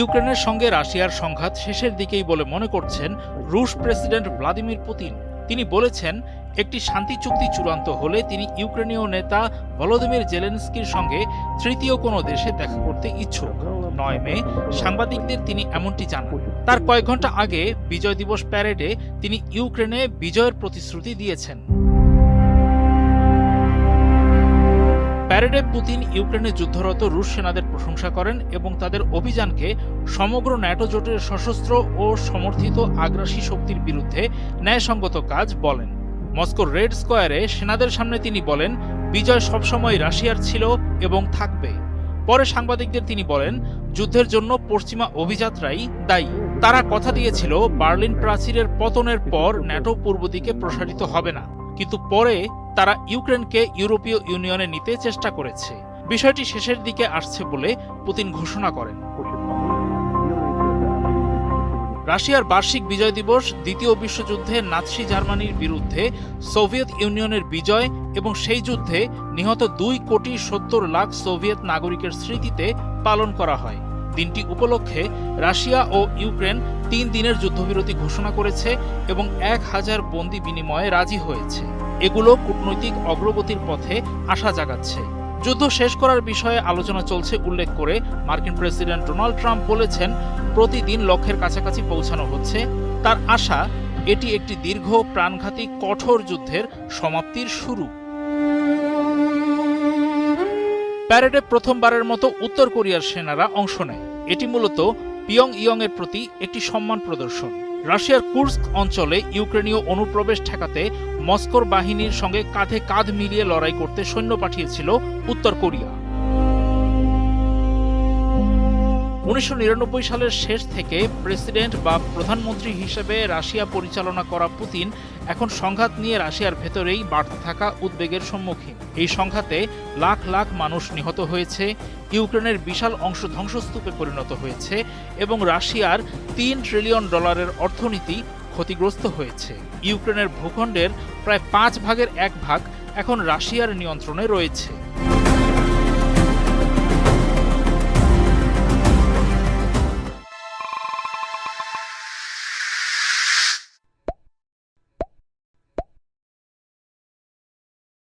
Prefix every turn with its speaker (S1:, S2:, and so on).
S1: ইউক্রেনের সঙ্গে রাশিয়ার সংঘাত শেষের দিকেই বলে মনে করছেন রুশ প্রেসিডেন্ট ভ্লাদিমির পুতিন। তিনি বলেছেন, একটি শান্তি চুক্তি চূড়ান্ত হলে তিনি ইউক্রেনীয় নেতা ভলোদিমির জেলেনস্কির সঙ্গে তৃতীয় কোনো দেশে দেখা করতে ইচ্ছুক। ৯ মে সাংবাদিকদের তিনি এমনটি জানান। তার কয়েক ঘন্টা আগে বিজয় দিবস প্যারেডে তিনি ইউক্রেনে বিজয়ের প্রতিশ্রুতি দিয়েছেন। প্যারেডে পুতিন ইউক্রেনে যুদ্ধরত রুশ সেনাদের প্রশংসা করেন এবং তাদের অভিযানকে সমগ্র ন্যাটো জোটের সশস্ত্র ও সমর্থিত আগ্রাসী শক্তির বিরুদ্ধে ন্যায়সঙ্গত কাজ বলেন। মস্কোর রেড স্কোয়ারে সেনাদের সামনে তিনি বলেন, বিজয় সবসময় রাশিয়ার ছিল এবং থাকবে। পরে সাংবাদিকদের তিনি বলেন, যুদ্ধের জন্য পশ্চিমা অভিযাত্রাই দায়ী। তারা কথা দিয়েছিল বার্লিন প্রাচীরের পতনের পর ন্যাটো পূর্ব দিকে প্রসারিত হবে না, কিন্তু পরে তারা ইউক্রেনকে ইউরোপীয় ইউনিয়নে নিতে চেষ্টা করেছে। বিষয়টি শেষের দিকে আসছে বলে পুতিন ঘোষণা করেন। রাশিয়ার বার্ষিক বিজয় দিবস দ্বিতীয় বিশ্বযুদ্ধে নাৎসি জার্মানির বিরুদ্ধে সোভিয়েত ইউনিয়নের বিজয় এবং সেই যুদ্ধে নিহত 2,70,00,000 সোভিয়েত নাগরিকের স্মৃতিতে পালন করা হয়। দিনটি উপলক্ষে রাশিয়া ও ইউক্রেন 3 দিনের যুদ্ধবিরতি ঘোষণা করেছে এবং 1000 বন্দি বিনিময়ে রাজি হয়েছে। এগুলো কূটনৈতিক অগ্রগতির পথে আশা জাগাচ্ছে। যুদ্ধ শেষ করার বিষয়ে আলোচনা চলছে উল্লেখ করে মার্কিন প্রেসিডেন্ট ডোনাল্ড ট্রাম্প বলেছেন, প্রতিদিন লক্ষ্যের কাছাকাছি পৌঁছানো হচ্ছে। তার আশা, এটি একটি দীর্ঘ, প্রাণঘাতী, কঠোর যুদ্ধের সমাপ্তির শুরু। প্যারেডে প্রথমবারের মতো উত্তর কোরিয়ার সেনারা অংশ নেয়। এটি মূলত পিয়ংইয়ং এর প্রতি একটি সম্মান প্রদর্শন। রাশিয়ার কুর্স্ক অঞ্চলে ইউক্রেনীয় অনুপ্রবেশ ঠেকাতে মস্কোর বাহিনীর সঙ্গে কাঁধে কাঁধ মিলিয়ে লড়াই করতে সৈন্য পাঠিয়েছিল উত্তর কোরিয়া। 1999 সালের শেষ থেকে প্রেসিডেন্ট বা প্রধানমন্ত্রী হিসেবে রাশিয়া পরিচালনা করা পুতিন এখন সংঘাত নিয়ে রাশিয়ার ভেতরেই বাড়তে থাকা উদ্বেগের সম্মুখীন। এই সংঘাতে লাখ লাখ মানুষ নিহত হয়েছে, ইউক্রেনের বিশাল অংশ ধ্বংসস্তূপে পরিণত হয়েছে এবং রাশিয়ার $3 ট্রিলিয়ন অর্থনীতি ক্ষতিগ্রস্ত হয়েছে। ইউক্রেনের ভূখণ্ডের প্রায় 5 ভাগের 1 ভাগ এখন রাশিয়ার নিয়ন্ত্রণে রয়েছে।